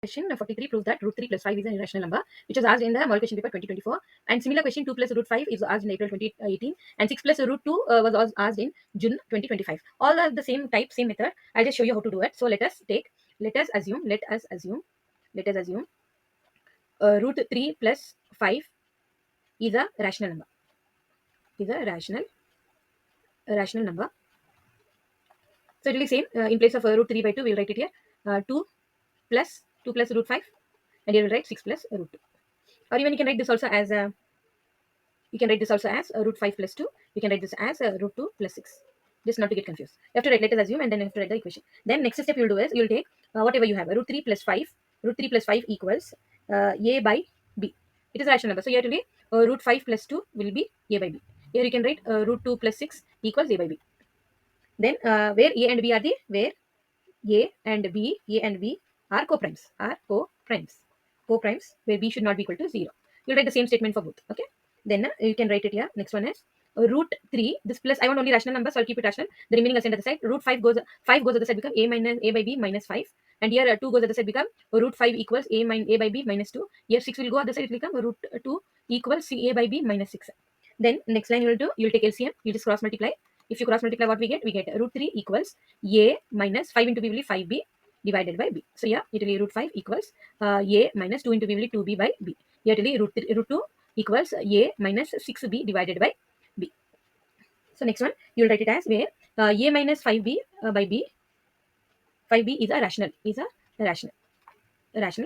Question 43 proves that root 3 plus 5 is an irrational number, which was asked in the model question paper 2024. And similar question 2 plus root 5 is asked in April 2018, and 6 plus root 2 was asked in June 2025. All are the same type, same method. I'll just show you how to do it. So let us assume root 3 plus 5 is a rational number. Rational number. So it will be same. In place of root 3 by 2, we'll write it here. 2 plus root 5, and here we'll write 6 plus root 2. Or even you can write this also as root 5 plus 2. You can write this as root 2 plus 6. Just not to get confused. You have to write, let us assume, and then you have to write the equation. Then next step you'll do is you'll take whatever you have. Root 3 plus 5 equals a by b. It is a rational number. So here to be root 5 plus 2 will be a by b. Here you can write root 2 plus 6 equals a by b. Then where a and b are where a and b are co-primes. Where b should not be equal to 0. You'll write the same statement for both. Okay. Then you can write it here. Next one is root 3. This plus, I want only rational numbers, so I'll keep it rational. The remaining I'll send at the side. Root 5 goes at the side, become a by b minus 5. And here 2 goes at the side, become root 5 equals a by b minus 2. Here 6 will go at the side, it will become root 2 equals a by b minus 6. Then next line you'll take LCM. You just cross multiply. If you cross multiply, what we get? We get root 3 equals a minus 5 into b will be 5b divided by b. So yeah, it will be root 5 equals a minus 2 into b will be 2b by b. Here it will be root 2 equals a minus 6b divided by b. So next one, you will write it as where a minus 5b by b. 5b is a rational.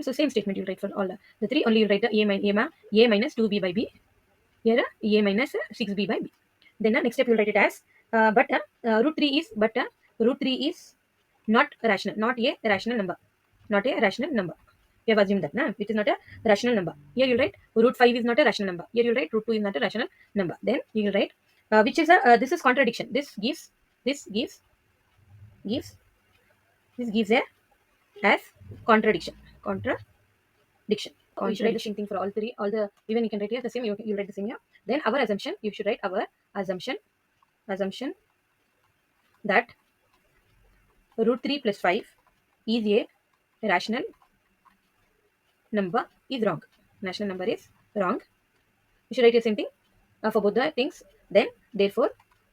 So same statement you'll write for all the three. Only you'll write the a minus 2b by b. Here a minus 6b by b. Then next step you'll write it as root 3 is not rational, not a rational number. You have assumed that, it is not a rational number. Here you'll write root 5 is not a rational number. Here you'll write root 2 is not a rational number. Then you will write which is a this is contradiction. This gives a as contradiction. You should write the same thing for all three. Even you can write here the same. You write the same here. Then our assumption. You should write our assumption that root 3 plus 5 is a rational number is wrong. Rational number is wrong. You should write the same thing for both the things. Then therefore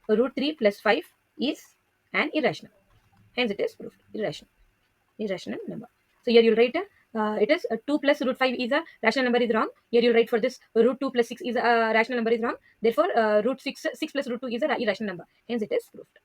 root 3 plus 5 is an irrational. Hence it is proved irrational number. So here you'll write it is 2 plus root 5 is a rational number is wrong. Here you'll write for this root 2 plus 6 is a rational number is wrong. Therefore root 6 plus root 2 is a irrational number. Hence it is proved.